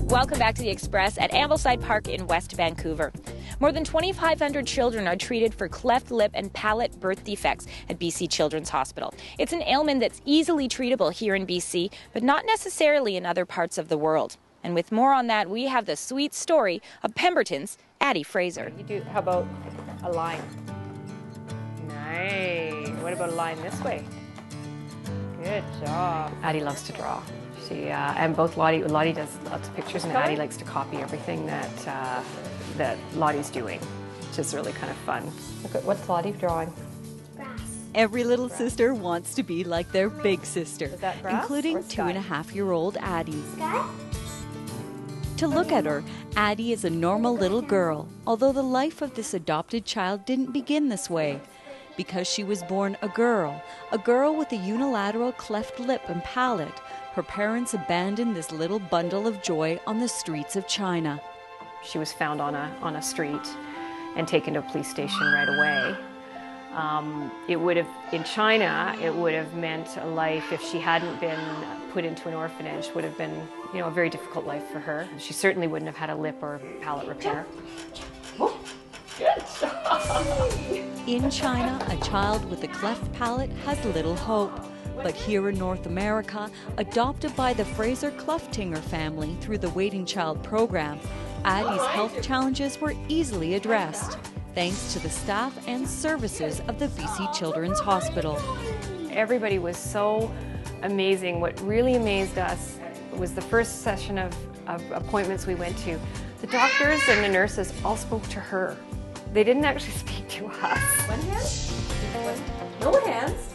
Welcome back to the Express at Ambleside Park in West Vancouver. More than 2,500 children are treated for cleft lip and palate birth defects at BC Children's Hospital. It's an ailment that's easily treatable here in BC, but not necessarily in other parts of the world. And with more on that, we have the sweet story of Pemberton's Addie Fraser. How about a line? Nice. What about a line this way? Good job. Addie loves to draw. And both Lottie does lots of pictures, and Addie likes to copy everything that Lottie's doing, which is really kind of fun. Look at what's Lottie drawing? Grass. Every little sister wants to be like their big sister, Is that grass including or sky? 2.5-year-old Addie. Sky? To look at her, Addie is a normal little girl, although the life of this adopted child didn't begin this way. Because she was born a girl with a unilateral cleft lip and palate, her parents abandoned this little bundle of joy on the streets of China. She was found on a street and taken to a police station right away. In China, it would have meant a life, if she hadn't been put into an orphanage, would have been, a very difficult life for her. She certainly wouldn't have had a lip or palate repair. In China, a child with a cleft palate has little hope. But here in North America, adopted by the Fraser Cleftinger family through the Waiting Child program, Addie's health challenges were easily addressed, thanks to the staff and services of the BC Children's Hospital. Everybody was so amazing. What really amazed us was the first session of appointments we went to. The doctors and the nurses all spoke to her. They didn't actually speak to us. One hand? No hands.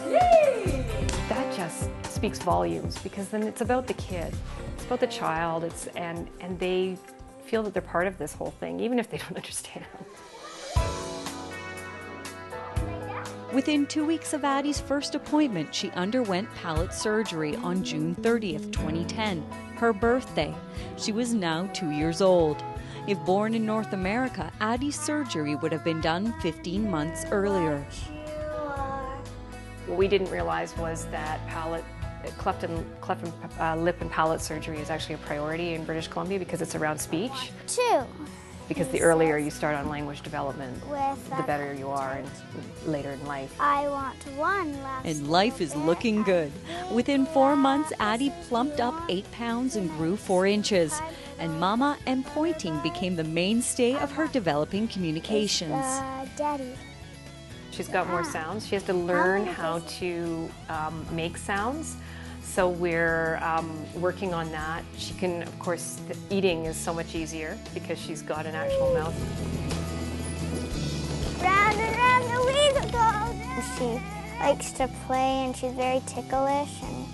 Yay! That just speaks volumes, because then it's about the kid. It's about the child. And they feel that they're part of this whole thing, even if they don't understand. Within 2 weeks of Addie's first appointment, she underwent palate surgery on June 30th, 2010, her birthday. She was now 2 years old. If born in North America, Addie's surgery would have been done 15 months earlier. What we didn't realize was that cleft lip and palate surgery is actually a priority in British Columbia because it's around speech. 2. Because the earlier you start on language development, With the better you are later in life. I want 1 last. And life is looking good. Within 4 months, Addie plumped up 8 pounds and grew 4 inches. And mama and pointing became the mainstay of her developing communications. Daddy. She's got more sounds. She has to learn how to make sounds. So we're working on that. She can, of course, eating is so much easier because she's got an actual mouth. Round and round the wheel goes. She likes to play and she's very ticklish, and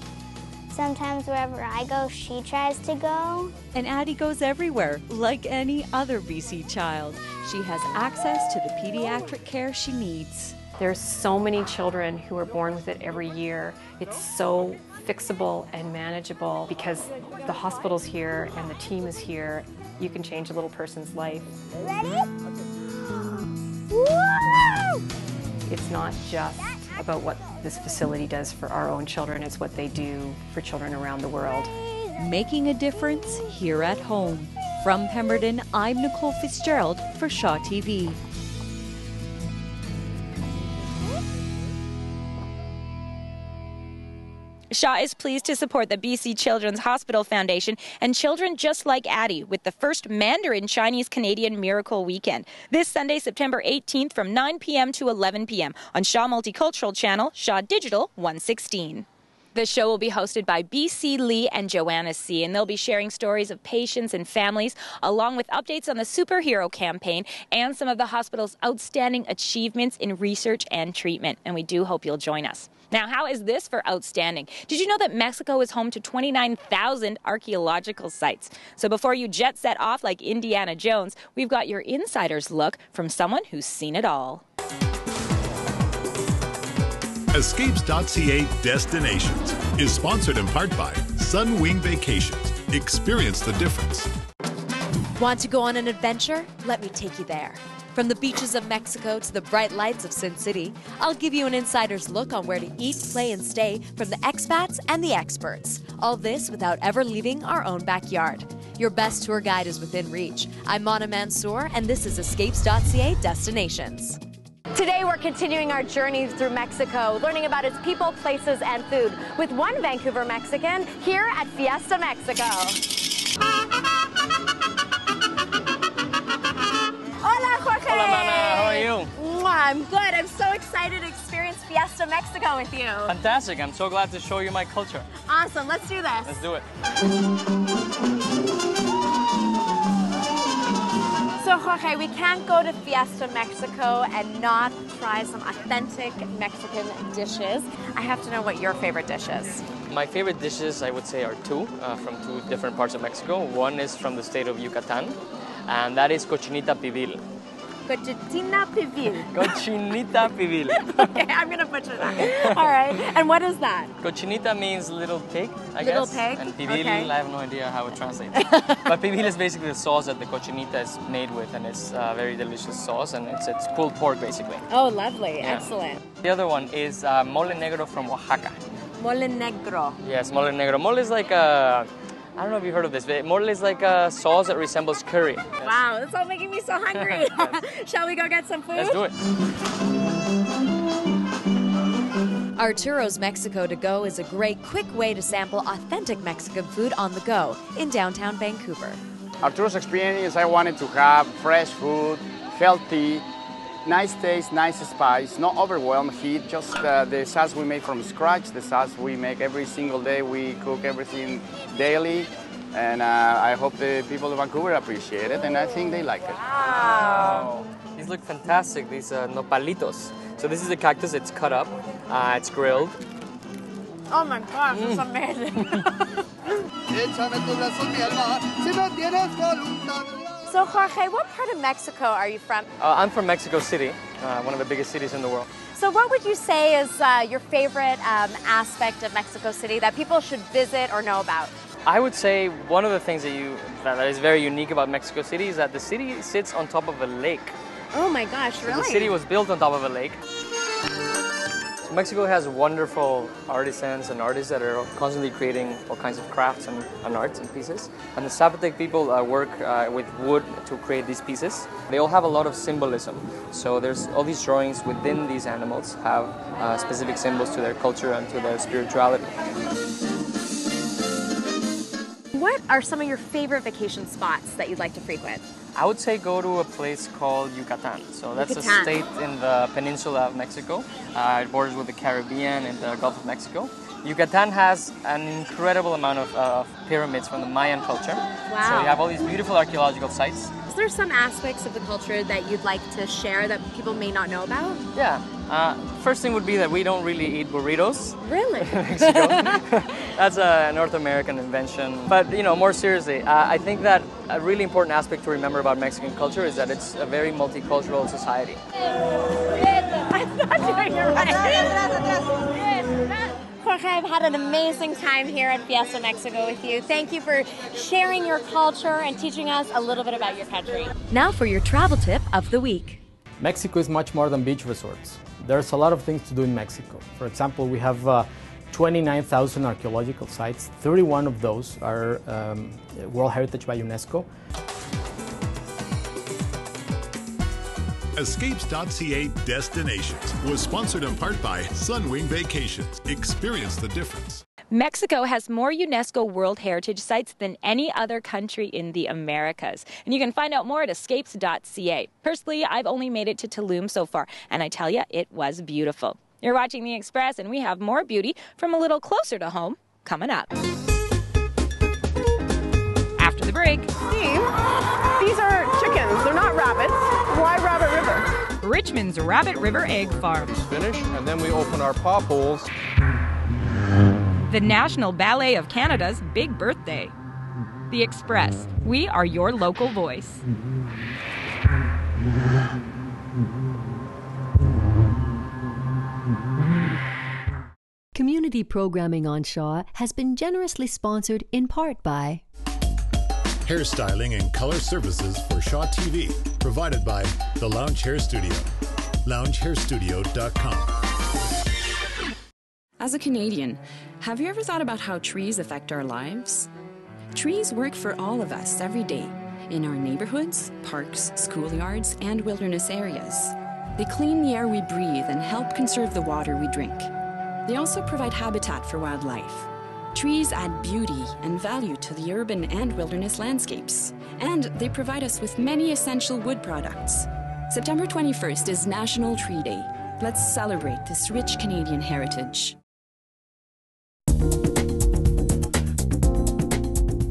sometimes wherever I go, she tries to go. And Addie goes everywhere, like any other BC child. She has access to the pediatric care she needs. There's so many children who are born with it every year. It's so fixable and manageable because the hospital's here and the team is here. You can change a little person's life. Ready? Woo! It's not just about what this facility does for our own children, it's what they do for children around the world. Making a difference here at home. From Pemberton, I'm Nicole Fitzgerald for Shaw TV. Shaw is pleased to support the BC Children's Hospital Foundation and children just like Addie with the first Mandarin Chinese-Canadian Miracle Weekend. This Sunday, September 18th from 9 p.m. to 11 p.m. on Shaw Multicultural Channel, Shaw Digital 116. The show will be hosted by BC Lee and Johanna C., and they'll be sharing stories of patients and families, along with updates on the superhero campaign and some of the hospital's outstanding achievements in research and treatment. And we do hope you'll join us. Now, how is this for outstanding? Did you know that Mexico is home to 29,000 archaeological sites? So before you jet set off like Indiana Jones, we've got your insider's look from someone who's seen it all. Escapes.ca Destinations is sponsored in part by Sunwing Vacations. Experience the difference. Want to go on an adventure? Let me take you there. From the beaches of Mexico to the bright lights of Sin City, I'll give you an insider's look on where to eat, play, and stay from the expats and the experts. All this without ever leaving our own backyard. Your best tour guide is within reach. I'm Mansour, and this is Escapes.ca Destinations. Today we're continuing our journey through Mexico, learning about its people, places, and food with one Vancouver Mexican here at Fiesta Mexico. Hola, Jorge! Hola, Mana. How are you? I'm good. I'm so excited to experience Fiesta Mexico with you. Fantastic. I'm so glad to show you my culture. Awesome. Let's do this. Let's do it. So, Jorge, we can't go to Fiesta Mexico and not try some authentic Mexican dishes. I have to know what your favorite dish is. My favorite dishes, I would say, are two from two different parts of Mexico. One is from the state of Yucatan, and that is cochinita pibil. Cochinita pibil. Cochinita pibil. Okay, I'm going to butcher that. All right. And what is that? Cochinita means little pig, I Little guess. pig? And pibil, Okay. I have no idea how it translates. But pibil is basically the sauce that the cochinita is made with, and it's a very delicious sauce, and it's pulled pork, basically. Oh, lovely. Yeah. Excellent. The other one is mole negro from Oaxaca. Mole negro. Yes, mole negro. Mole is like a... I don't know if you've heard of this, but mole is like a sauce that resembles curry. Yes. Wow, that's all making me so hungry. Shall we go get some food? Let's do it. Arturo's Mexico to Go is a great, quick way to sample authentic Mexican food on the go in downtown Vancouver. Arturo's experience, I wanted to have fresh food, healthy, nice taste, nice spice, not overwhelmed heat, just the sauce we make from scratch, the sauce we make every single day. We cook everything daily, and I hope the people of Vancouver appreciate it, and I think they like it. Wow. These look fantastic, these nopalitos. So this is a cactus, it's cut up, it's grilled. Oh my gosh, it's amazing. So, Jorge, what part of Mexico are you from? I'm from Mexico City, one of the biggest cities in the world. So what would you say is your favorite aspect of Mexico City that people should visit or know about? I would say one of the things that is very unique about Mexico City is that the city sits on top of a lake. Oh my gosh, So really? the city was built on top of a lake. So Mexico has wonderful artisans and artists that are constantly creating all kinds of crafts and arts and pieces. And the Zapotec people work with wood to create these pieces. They all have a lot of symbolism. So there's all these drawings within these animals have specific symbols to their culture and to their spirituality. What are some of your favorite vacation spots that you'd like to frequent? I would say go to a place called Yucatan. So that's Yucatan. a state in the peninsula of Mexico. It borders with the Caribbean and the Gulf of Mexico. Yucatan has an incredible amount of pyramids from the Mayan culture. Wow. So you have all these beautiful archaeological sites. Is there some aspects of the culture that you'd like to share that people may not know about? Yeah. First thing would be that we don't really eat burritos Really? in Mexico. That's a North American invention. But, you know, more seriously, I think that a really important aspect to remember about Mexican culture is that it's a very multicultural society. I'm not doing it right. Jorge, I've had an amazing time here at Fiesta Mexico with you. Thank you for sharing your culture and teaching us a little bit about your country. Now for your travel tip of the week. Mexico is much more than beach resorts. There's a lot of things to do in Mexico. For example, we have 29,000 archaeological sites. 31 of those are World Heritage by UNESCO. Escapes.ca Destinations was sponsored in part by Sunwing Vacations. Experience the difference. Mexico has more UNESCO World Heritage sites than any other country in the Americas. And you can find out more at Escapes.ca. Personally, I've only made it to Tulum so far, and I tell you, it was beautiful. You're watching The Express, and we have more beauty from a little closer to home coming up. After the break, Steve, these are chickens. They're not rabbits. Why Rabbit River? Richmond's Rabbit River Egg Farm. Finish, and then we open our pop holes. The National Ballet of Canada's big birthday. The Express. We are your local voice. Community programming on Shaw has been generously sponsored in part by Hairstyling and color services for Shaw TV, provided by The Lounge Hair Studio, loungehairstudio.com. As a Canadian, have you ever thought about how trees affect our lives? Trees work for all of us every day, in our neighborhoods, parks, schoolyards, and wilderness areas. They clean the air we breathe and help conserve the water we drink. They also provide habitat for wildlife. Trees add beauty and value to the urban and wilderness landscapes, and they provide us with many essential wood products. September 21st is National Tree Day. Let's celebrate this rich Canadian heritage.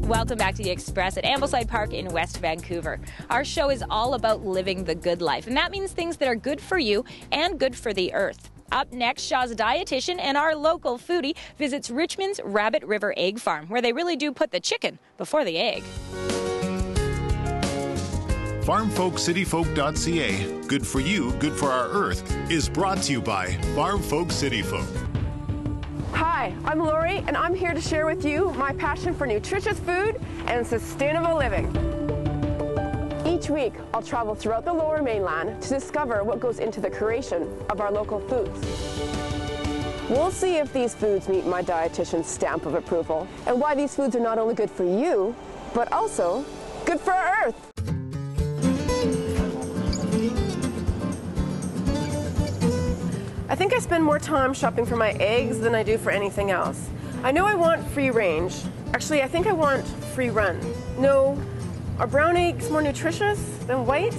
Welcome back to The Express at Ambleside Park in West Vancouver. Our show is all about living the good life, and that means things that are good for you and good for the earth. Up next, Shaw's dietitian and our local foodie visits Richmond's Rabbit River Egg Farm, where they really do put the chicken before the egg. FarmFolkCityFolk.ca, good for you, good for our earth, is brought to you by Farm Folk City Folk. Hi, I'm Lori, and I'm here to share with you my passion for nutritious food and sustainable living. Each week, I'll travel throughout the Lower Mainland to discover what goes into the creation of our local foods. We'll see if these foods meet my dietitian's stamp of approval, and why these foods are not only good for you, but also good for our earth. I think I spend more time shopping for my eggs than I do for anything else. I know I want free range. Actually, I think I want free run. No, are brown eggs more nutritious than white?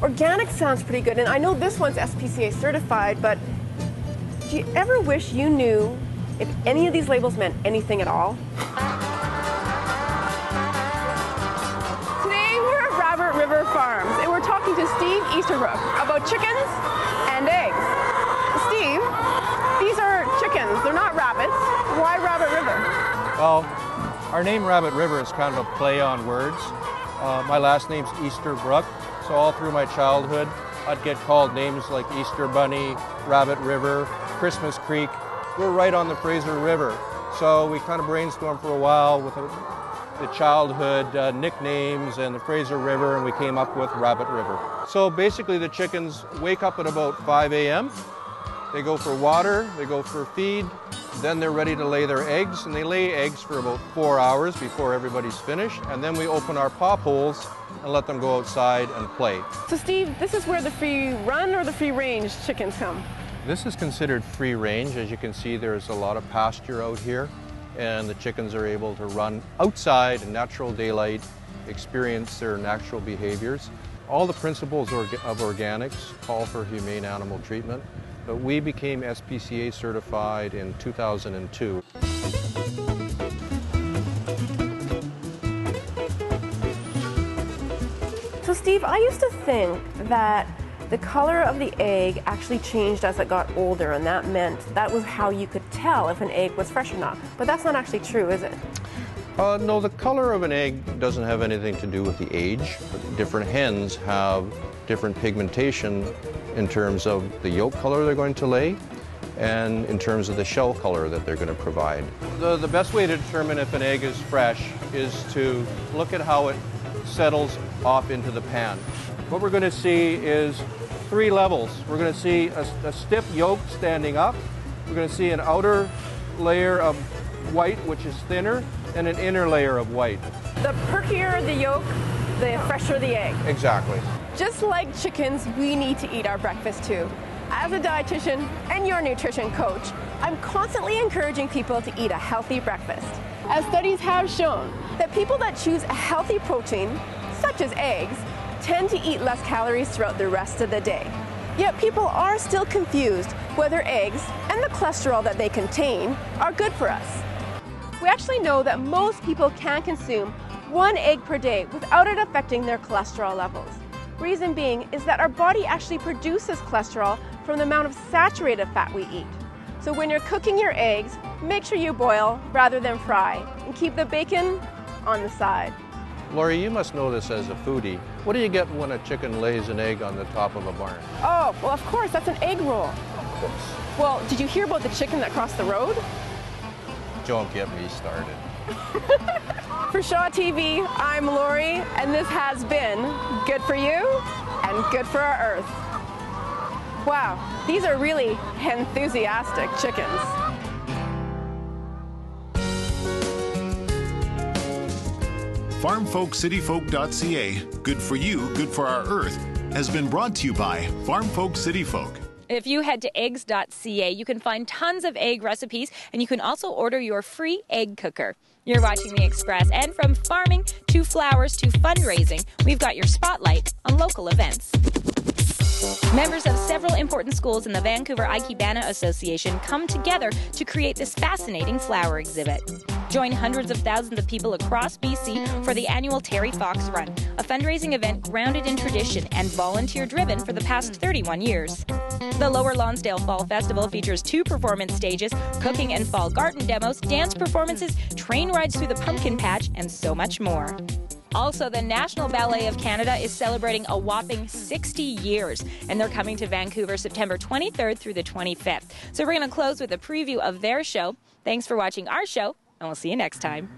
Organic sounds pretty good, and I know this one's SPCA certified, but do you ever wish you knew if any of these labels meant anything at all? Today we're at Rabbit River Farms, and we're talking to Steve Easterbrook about chickens and eggs. Steve, these are chickens, they're not rabbits. Why Rabbit River? Well, our name Rabbit River is kind of a play on words. My last name's Easterbrook, so all through my childhood, I'd get called names like Easter Bunny, Rabbit River, Christmas Creek. We're right on the Fraser River, so we kind of brainstormed for a while with the childhood nicknames and the Fraser River, and we came up with Rabbit River. So basically the chickens wake up at about 5 a.m. They go for water, they go for feed, then they're ready to lay their eggs, and they lay eggs for about 4 hours before everybody's finished, and then we open our pop holes and let them go outside and play. So Steve, this is where the free run or the free range chickens come? This is considered free range. As you can see, there's a lot of pasture out here, and the chickens are able to run outside in natural daylight, experience their natural behaviors. All the principles of organics call for humane animal treatment, but we became SPCA certified in 2002. So Steve, I used to think that the color of the egg actually changed as it got older, and that meant that was how you could tell if an egg was fresh or not. But that's not actually true, is it? No, the color of an egg doesn't have anything to do with the age. Different hens have different pigmentation in terms of the yolk color they're going to lay and in terms of the shell color that they're going to provide. The best way to determine if an egg is fresh is to look at how it settles off into the pan. What we're going to see is 3 levels. We're going to see a stiff yolk standing up. We're going to see an outer layer of white, which is thinner, and an inner layer of white. The perkier the yolk, the fresher the egg. Exactly. Just like chickens, we need to eat our breakfast too. As a dietitian and your nutrition coach, I'm constantly encouraging people to eat a healthy breakfast. As studies have shown that people that choose a healthy protein, such as eggs, tend to eat less calories throughout the rest of the day. Yet people are still confused whether eggs and the cholesterol that they contain are good for us. We actually know that most people can consume 1 egg per day without it affecting their cholesterol levels. Reason being is that our body actually produces cholesterol from the amount of saturated fat we eat. So when you're cooking your eggs, make sure you boil rather than fry, and keep the bacon on the side. Lori, you must know this as a foodie. What do you get when a chicken lays an egg on the top of a barn? Oh, well, of course, that's an egg roll. Of course. Well, did you hear about the chicken that crossed the road? Don't get me started. For Shaw TV, I'm Lori, and this has been Good for You and Good for Our Earth. Wow, these are really enthusiastic chickens. FarmFolkCityFolk.ca, good for you, good for our earth, has been brought to you by Farm Folk City Folk. If you head to eggs.ca, you can find tons of egg recipes, and you can also order your free egg cooker. You're watching The Express, and from farming to flowers to fundraising, we've got your spotlight on local events. Members of several important schools in the Vancouver Ikebana Association come together to create this fascinating flower exhibit. Join hundreds of thousands of people across BC for the annual Terry Fox Run, a fundraising event grounded in tradition and volunteer-driven for the past 31 years. The Lower Lonsdale Fall Festival features 2 performance stages, cooking and fall garden demos, dance performances, train rides through the pumpkin patch, and so much more. Also, the National Ballet of Canada is celebrating a whopping 60 years, and they're coming to Vancouver September 23rd through the 25th. So we're going to close with a preview of their show. Thanks for watching our show, and we'll see you next time.